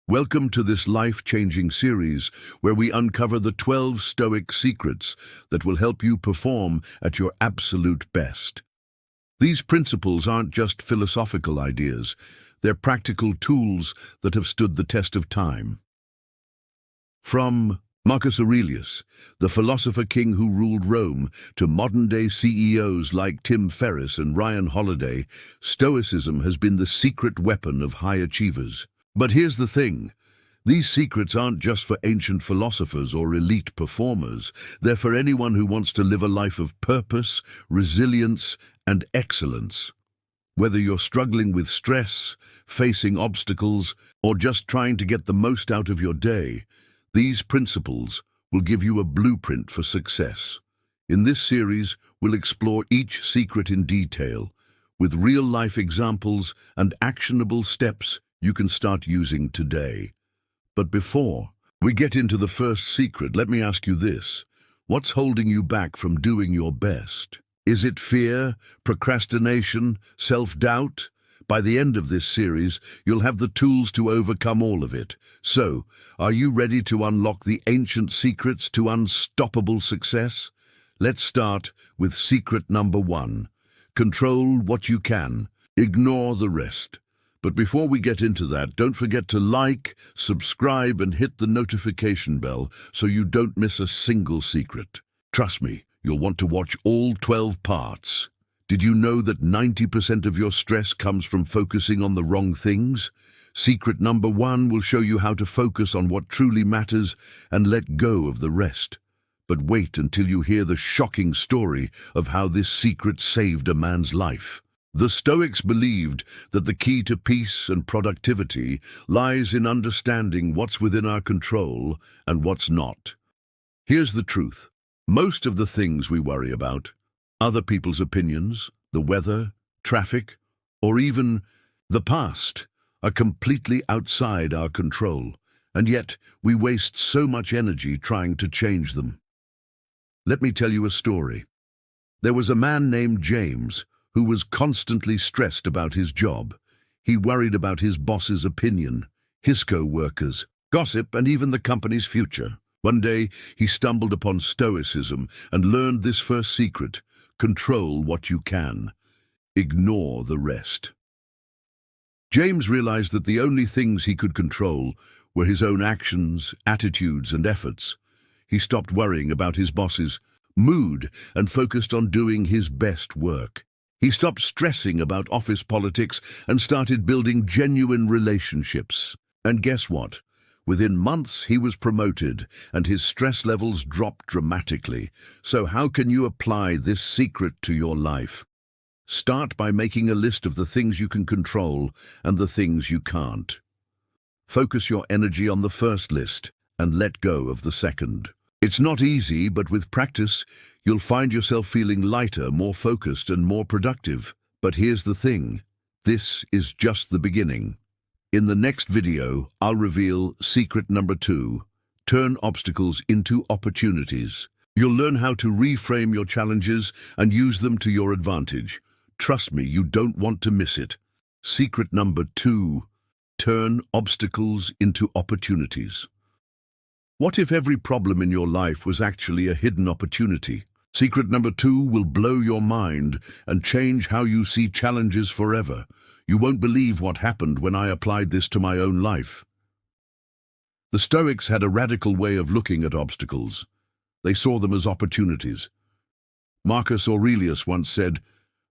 Welcome to this life-changing series where we uncover the 12 Stoic secrets that will help you perform at your absolute best. These principles aren't just philosophical ideas, they're practical tools that have stood the test of time. From Marcus Aurelius, the philosopher king who ruled Rome, to modern-day CEOs like Tim Ferriss and Ryan Holiday, Stoicism has been the secret weapon of high achievers. But here's the thing. These secrets aren't just for ancient philosophers or elite performers. They're for anyone who wants to live a life of purpose, resilience, and excellence. Whether you're struggling with stress, facing obstacles, or just trying to get the most out of your day, these principles will give you a blueprint for success. In this series, we'll explore each secret in detail, with real-life examples and actionable steps you can start using today. But before we get into the first secret, let me ask you this. What's holding you back from doing your best? Is it fear, procrastination, self-doubt? By the end of this series, you'll have the tools to overcome all of it. So, are you ready to unlock the ancient secrets to unstoppable success? Let's start with secret number 1. Control what you can. Ignore the rest. But before we get into that, don't forget to like, subscribe, and hit the notification bell so you don't miss a single secret. Trust me, you'll want to watch all 12 parts. Did you know that 90% of your stress comes from focusing on the wrong things? Secret number 1 will show you how to focus on what truly matters and let go of the rest. But wait until you hear the shocking story of how this secret saved a man's life. The Stoics believed that the key to peace and productivity lies in understanding what's within our control and what's not. Here's the truth. Most of the things we worry about, other people's opinions, the weather, traffic, or even the past, are completely outside our control, and yet we waste so much energy trying to change them. Let me tell you a story. There was a man named James who was constantly stressed about his job. He worried about his boss's opinion, his co-workers, gossip, and even the company's future. One day, he stumbled upon Stoicism and learned this first secret: control what you can. Ignore the rest. James realized that the only things he could control were his own actions, attitudes, and efforts. He stopped worrying about his boss's mood and focused on doing his best work. He stopped stressing about office politics and started building genuine relationships. And guess what? Within months, he was promoted, and his stress levels dropped dramatically. So how can you apply this secret to your life? Start by making a list of the things you can control and the things you can't. Focus your energy on the first list and let go of the second. It's not easy, but with practice, you'll find yourself feeling lighter, more focused, and more productive. But here's the thing. This is just the beginning. In the next video, I'll reveal secret number 2. Turn obstacles into opportunities. You'll learn how to reframe your challenges and use them to your advantage. Trust me, you don't want to miss it. Secret number 2. Turn obstacles into opportunities. What if every problem in your life was actually a hidden opportunity? Secret number 2 will blow your mind and change how you see challenges forever. You won't believe what happened when I applied this to my own life. The Stoics had a radical way of looking at obstacles. They saw them as opportunities. Marcus Aurelius once said,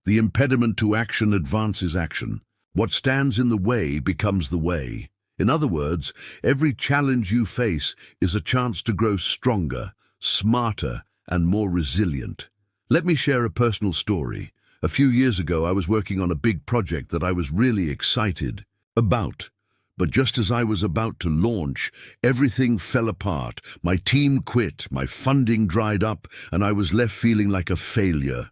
"The impediment to action advances action. What stands in the way becomes the way." In other words, every challenge you face is a chance to grow stronger, smarter, and more resilient. Let me share a personal story. A few years ago, I was working on a big project that I was really excited about. But just as I was about to launch, everything fell apart. My team quit, my funding dried up, and I was left feeling like a failure.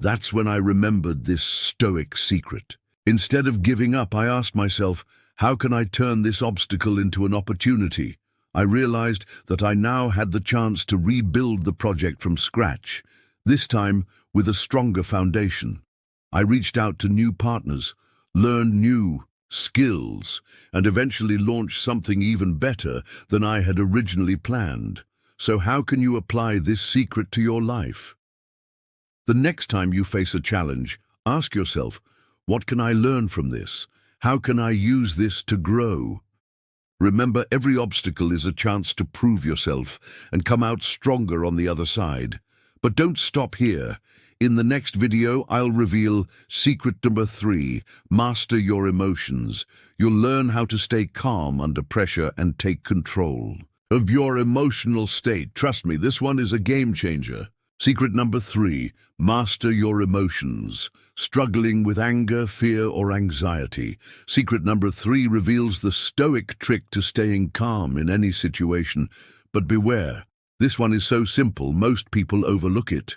That's when I remembered this Stoic secret. Instead of giving up, I asked myself, how can I turn this obstacle into an opportunity? I realized that I now had the chance to rebuild the project from scratch, this time with a stronger foundation. I reached out to new partners, learned new skills, and eventually launch something even better than I had originally planned. So how can you apply this secret to your life? The next time you face a challenge, ask yourself, what can I learn from this? How can I use this to grow? Remember, every obstacle is a chance to prove yourself and come out stronger on the other side. But don't stop here. In the next video, I'll reveal secret number 3, master your emotions. You'll learn how to stay calm under pressure and take control of your emotional state. Trust me, this one is a game changer. Secret number 3, master your emotions. Struggling with anger, fear, or anxiety. Secret number 3 reveals the Stoic trick to staying calm in any situation. But beware, this one is so simple, most people overlook it.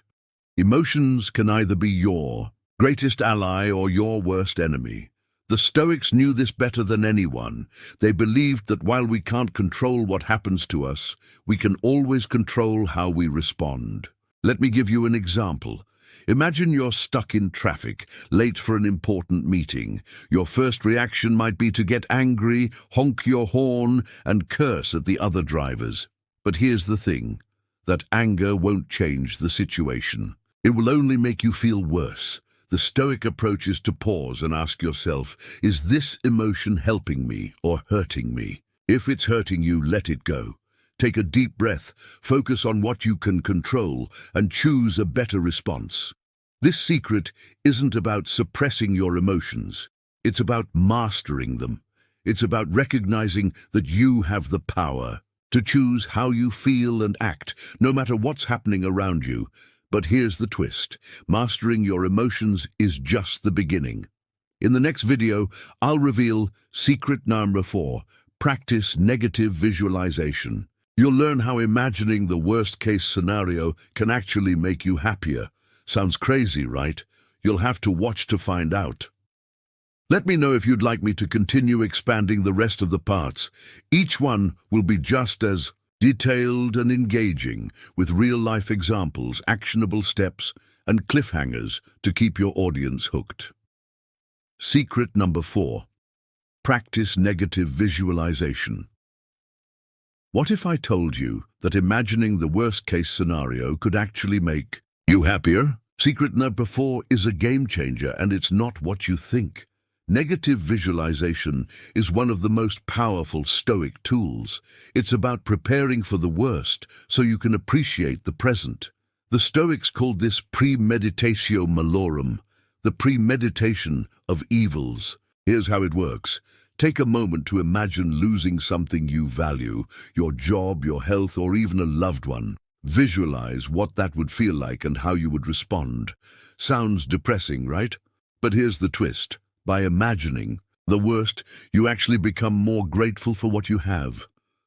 Emotions can either be your greatest ally or your worst enemy. The Stoics knew this better than anyone. They believed that while we can't control what happens to us, we can always control how we respond. Let me give you an example. Imagine you're stuck in traffic, late for an important meeting. Your first reaction might be to get angry, honk your horn, and curse at the other drivers. But here's the thing, that anger won't change the situation. It will only make you feel worse. The Stoic approach is to pause and ask yourself, is this emotion helping me or hurting me? If it's hurting you, let it go. Take a deep breath, focus on what you can control, and choose a better response. This secret isn't about suppressing your emotions. It's about mastering them. It's about recognizing that you have the power to choose how you feel and act, no matter what's happening around you. But here's the twist. Mastering your emotions is just the beginning. In the next video, I'll reveal secret number 4, practice negative visualization. You'll learn how imagining the worst-case scenario can actually make you happier. Sounds crazy, right? You'll have to watch to find out. Let me know if you'd like me to continue expanding the rest of the parts. Each one will be just as detailed and engaging, with real-life examples, actionable steps, and cliffhangers to keep your audience hooked. Secret number 4. Practice negative visualization. What if I told you that imagining the worst-case scenario could actually make you happier? Secret number 4 is a game changer, and it's not what you think. Negative visualization is one of the most powerful Stoic tools. It's about preparing for the worst so you can appreciate the present. The Stoics called this premeditatio malorum, the premeditation of evils. Here's how it works. Take a moment to imagine losing something you value, your job, your health, or even a loved one. Visualize what that would feel like and how you would respond. Sounds depressing, right? But here's the twist. By imagining the worst, you actually become more grateful for what you have.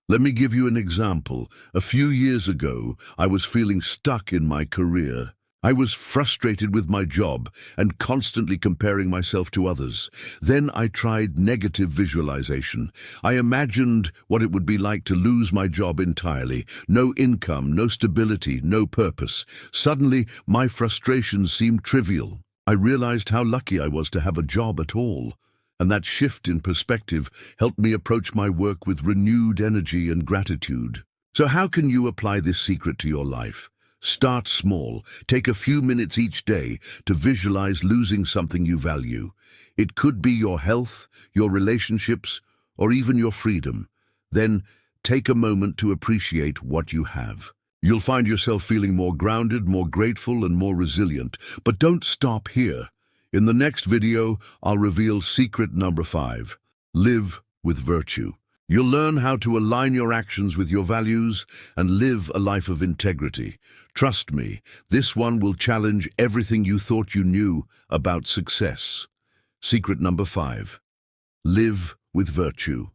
Let me give you an example. A few years ago, I was feeling stuck in my career. I was frustrated with my job and constantly comparing myself to others. Then I tried negative visualization. I imagined what it would be like to lose my job entirely. No income, no stability, no purpose. Suddenly, my frustrations seemed trivial. I realized how lucky I was to have a job at all. And that shift in perspective helped me approach my work with renewed energy and gratitude. So how can you apply this secret to your life? Start small. Take a few minutes each day to visualize losing something you value. It could be your health, your relationships, or even your freedom. Then take a moment to appreciate what you have. You'll find yourself feeling more grounded, more grateful, and more resilient. But don't stop here. In the next video, I'll reveal secret number 5. Live with virtue. You'll learn how to align your actions with your values and live a life of integrity. Trust me, this one will challenge everything you thought you knew about success. Secret number 5. Live with virtue.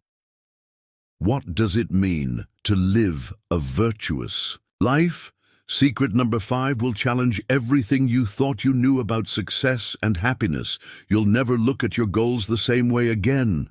What does it mean to live a virtuous life? Secret number 5 will challenge everything you thought you knew about success and happiness. You'll never look at your goals the same way again.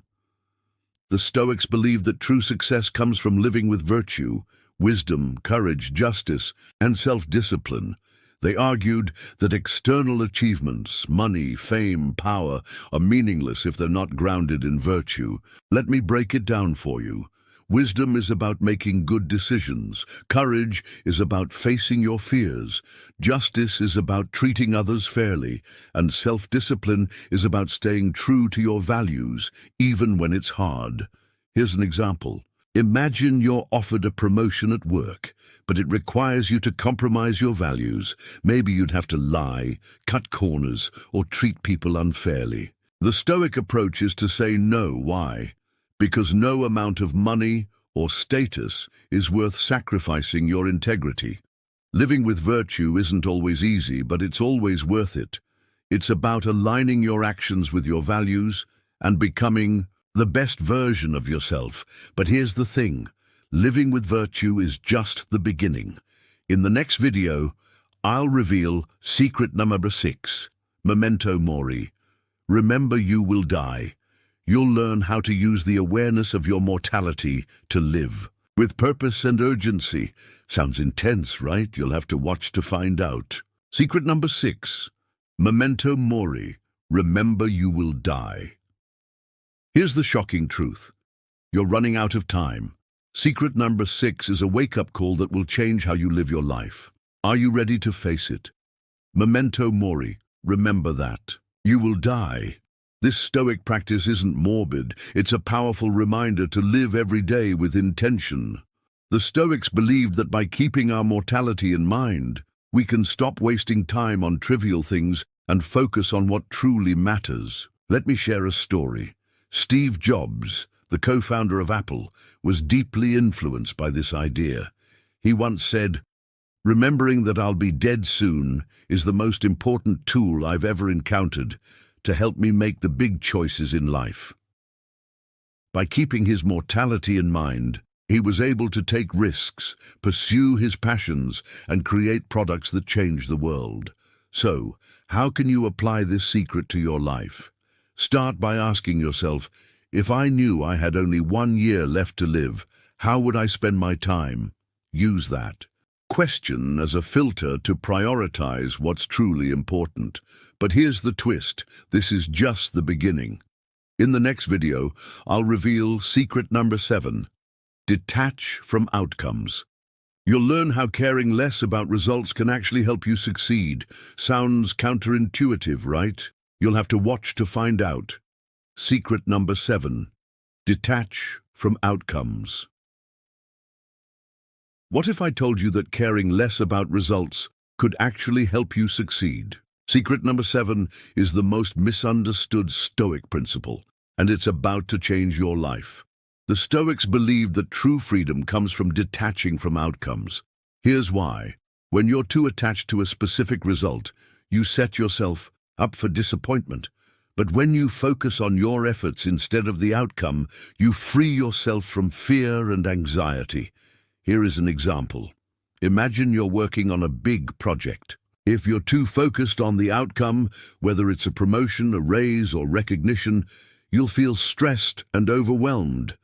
The Stoics believed that true success comes from living with virtue, wisdom, courage, justice, and self-discipline. They argued that external achievements, money, fame, power, are meaningless if they're not grounded in virtue. Let me break it down for you. Wisdom is about making good decisions. Courage is about facing your fears. Justice is about treating others fairly. And self-discipline is about staying true to your values, even when it's hard. Here's an example. Imagine you're offered a promotion at work, but it requires you to compromise your values. Maybe you'd have to lie, cut corners, or treat people unfairly. The Stoic approach is to say no. Why? Because no amount of money or status is worth sacrificing your integrity. Living with virtue isn't always easy, but it's always worth it. It's about aligning your actions with your values and becoming the best version of yourself. But here's the thing, living with virtue is just the beginning. In the next video, I'll reveal secret number 6, memento mori. Remember, you will die. You'll learn how to use the awareness of your mortality to live with purpose and urgency. Sounds intense, right? You'll have to watch to find out. Secret number 6, memento mori. Remember, you will die. Here's the shocking truth. You're running out of time. Secret number 6 is a wake-up call that will change how you live your life. Are you ready to face it? Memento mori. Remember that. You will die. This Stoic practice isn't morbid. It's a powerful reminder to live every day with intention. The Stoics believed that by keeping our mortality in mind, we can stop wasting time on trivial things and focus on what truly matters. Let me share a story. Steve Jobs, the co-founder of Apple, was deeply influenced by this idea. He once said, "Remembering that I'll be dead soon is the most important tool I've ever encountered to help me make the big choices in life." By keeping his mortality in mind, he was able to take risks, pursue his passions, and create products that change the world. So, how can you apply this secret to your life? Start by asking yourself, if I knew I had only 1 year left to live, how would I spend my time? Use that question as a filter to prioritize what's truly important. But here's the twist. This is just the beginning. In the next video, I'll reveal secret number 7, detach from outcomes. You'll learn how caring less about results can actually help you succeed. Sounds counterintuitive, right? You'll have to watch to find out. Secret number 7, detach from outcomes. What if I told you that caring less about results could actually help you succeed? Secret number 7 is the most misunderstood Stoic principle, and it's about to change your life. The Stoics believed that true freedom comes from detaching from outcomes. Here's why. When you're too attached to a specific result, you set yourself up for disappointment. But when you focus on your efforts instead of the outcome, you free yourself from fear and anxiety. Here is an example. Imagine you're working on a big project. If you're too focused on the outcome, whether it's a promotion, a raise, or recognition, you'll feel stressed and overwhelmed.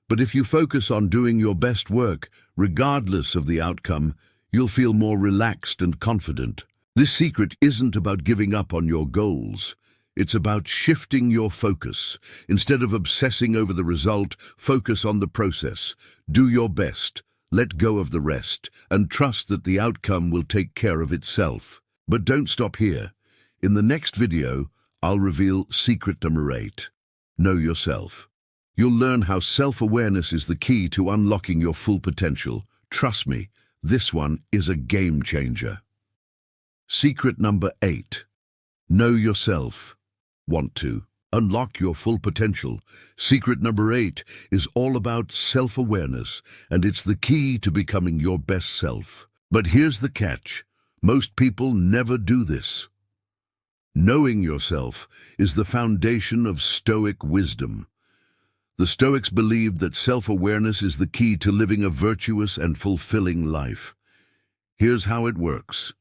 But if you focus on doing your best work, regardless of the outcome, you'll feel more relaxed and confident. This secret isn't about giving up on your goals. It's about shifting your focus. Instead of obsessing over the result, focus on the process. Do your best. Let go of the rest, and trust that the outcome will take care of itself. But don't stop here. In the next video, I'll reveal secret number 8. Know yourself. You'll learn how self-awareness is the key to unlocking your full potential. Trust me, this one is a game changer. Secret number 8. Know yourself. Want to unlock your full potential? Secret number 8 is all about self-awareness, and it's the key to becoming your best self. But here's the catch. Most people never do this. Knowing yourself is the foundation of Stoic wisdom. The Stoics believed that self-awareness is the key to living a virtuous and fulfilling life. Here's how it works.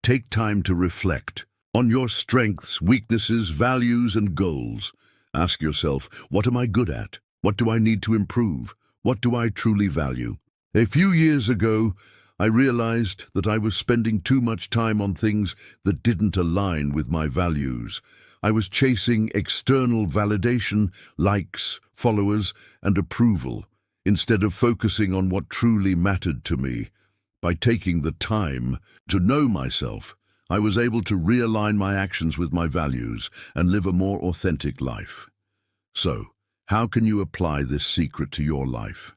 Take time to reflect on your strengths, weaknesses, values, and goals. Ask yourself, what am I good at? What do I need to improve? What do I truly value? A few years ago, I realized that I was spending too much time on things that didn't align with my values. I was chasing external validation, likes, followers, and approval, instead of focusing on what truly mattered to me. By taking the time to know myself, I was able to realign my actions with my values and live a more authentic life. So, how can you apply this secret to your life?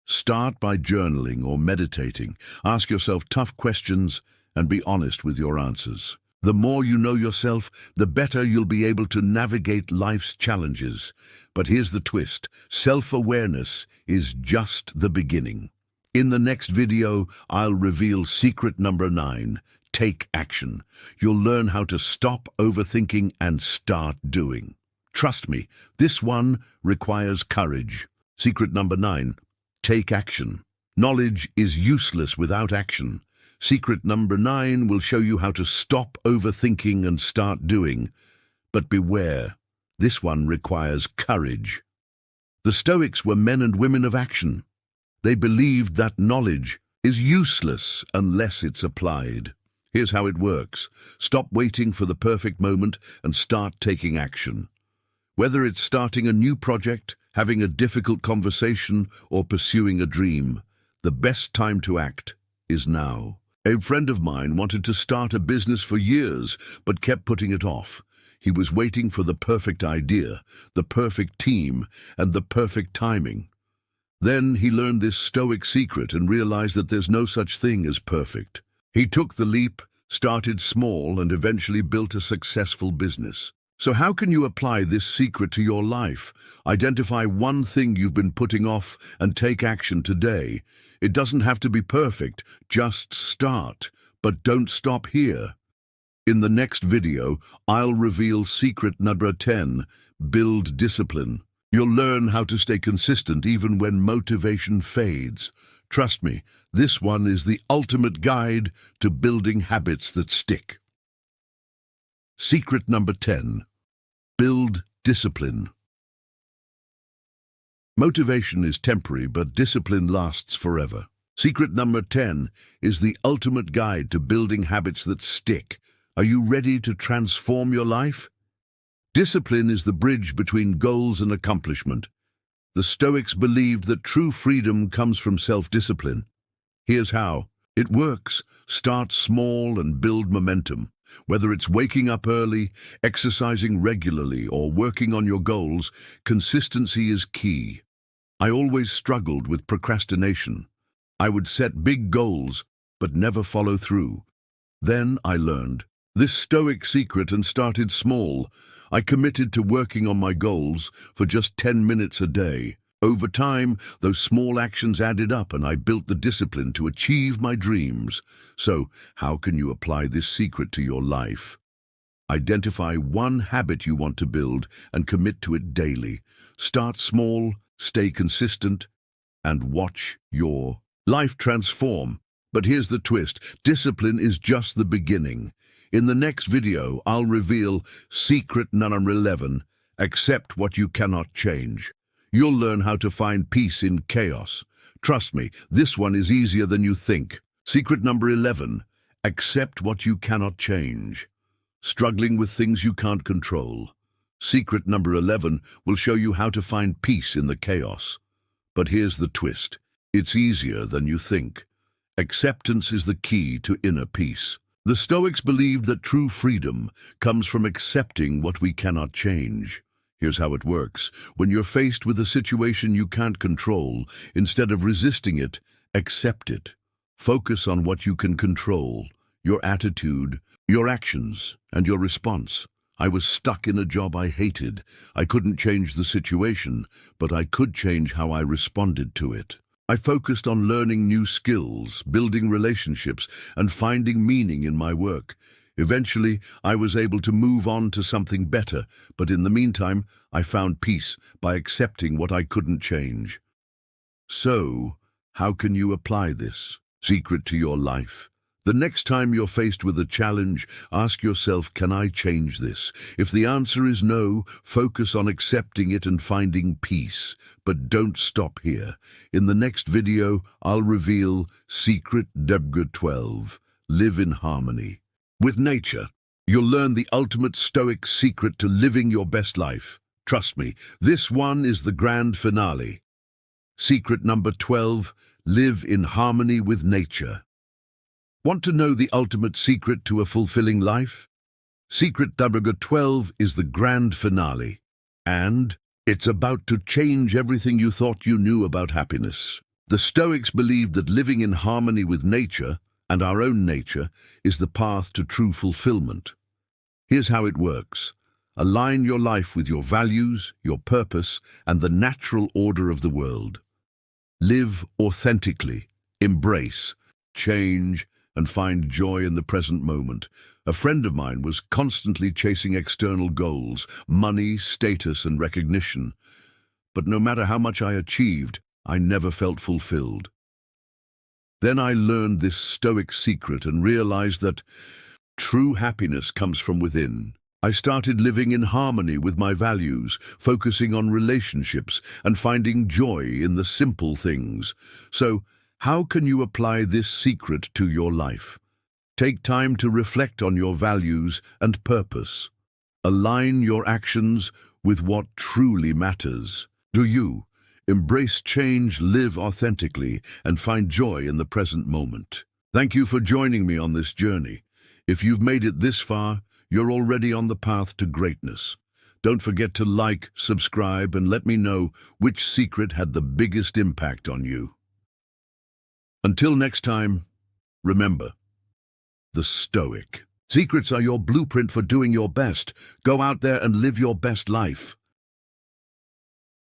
Start by journaling or meditating. Ask yourself tough questions and be honest with your answers. The more you know yourself, the better you'll be able to navigate life's challenges. But here's the twist. Self-awareness is just the beginning. In the next video, I'll reveal secret number 9. Take action. You'll learn how to stop overthinking and start doing. Trust me, this one requires courage. Secret number 9. Take action. Knowledge is useless without action. Secret number 9 will show you how to stop overthinking and start doing. But beware, this one requires courage. The Stoics were men and women of action. They believed that knowledge is useless unless it's applied. Here's how it works. Stop waiting for the perfect moment and start taking action. Whether it's starting a new project, having a difficult conversation, or pursuing a dream, the best time to act is now. A friend of mine wanted to start a business for years, but kept putting it off. He was waiting for the perfect idea, the perfect team, and the perfect timing. Then he learned this Stoic secret and realized that there's no such thing as perfect. He took the leap, started small, and eventually built a successful business. So how can you apply this secret to your life? Identify one thing you've been putting off and take action today. It doesn't have to be perfect, just start. But don't stop here. In the next video, I'll reveal secret number 10, build discipline. You'll learn how to stay consistent even when motivation fades. Trust me, this one is the ultimate guide to building habits that stick. Secret number 10. Build discipline. Motivation is temporary, but discipline lasts forever. Secret number 10 is the ultimate guide to building habits that stick. Are you ready to transform your life? Discipline is the bridge between goals and accomplishment. The Stoics believed that true freedom comes from self-discipline. Here's how. It works. Start small and build momentum. Whether it's waking up early, exercising regularly, or working on your goals, consistency is key. I always struggled with procrastination. I would set big goals, but never follow through. Then I learned this Stoic secret and started small. I committed to working on my goals for just 10 minutes a day. Over time, those small actions added up and I built the discipline to achieve my dreams. So, how can you apply this secret to your life? Identify one habit you want to build and commit to it daily. Start small, stay consistent, and watch your life transform. But here's the twist. Discipline is just the beginning. In the next video, I'll reveal secret number 11, accept what you cannot change. You'll learn how to find peace in chaos. Trust me, this one is easier than you think. Secret number 11, accept what you cannot change. Struggling with things you can't control. Secret number 11 will show you how to find peace in the chaos. But here's the twist. It's easier than you think. Acceptance is the key to inner peace. The Stoics believed that true freedom comes from accepting what we cannot change. Here's how it works. When you're faced with a situation you can't control, instead of resisting it, accept it. Focus on what you can control, your attitude, your actions, and your response. I was stuck in a job I hated. I couldn't change the situation, but I could change how I responded to it. I focused on learning new skills, building relationships, and finding meaning in my work. Eventually, I was able to move on to something better, but in the meantime, I found peace by accepting what I couldn't change. So, how can you apply this secret to your life? The next time you're faced with a challenge, ask yourself, can I change this? If the answer is no, focus on accepting it and finding peace. But don't stop here. In the next video, I'll reveal Secret Number 12. Live in harmony with nature. You'll learn the ultimate Stoic secret to living your best life. Trust me, this one is the grand finale. Secret number 12, live in harmony with nature. Want to know the ultimate secret to a fulfilling life? Secret number 12 is the grand finale, and it's about to change everything you thought you knew about happiness. The Stoics believed that living in harmony with nature, and our own nature, is the path to true fulfillment. Here's how it works. Align your life with your values, your purpose, and the natural order of the world. Live authentically, embrace, change, and find joy in the present moment. A friend of mine was constantly chasing external goals, money, status, and recognition. But no matter how much I achieved, I never felt fulfilled. Then I learned this Stoic secret and realized that true happiness comes from within. I started living in harmony with my values, focusing on relationships and finding joy in the simple things. So, how can you apply this secret to your life? Take time to reflect on your values and purpose. Align your actions with what truly matters. Do you embrace change, live authentically, and find joy in the present moment? Thank you for joining me on this journey. If you've made it this far, you're already on the path to greatness. Don't forget to like, subscribe, and let me know which secret had the biggest impact on you. Until next time, remember, the Stoic secrets are your blueprint for doing your best. Go out there and live your best life.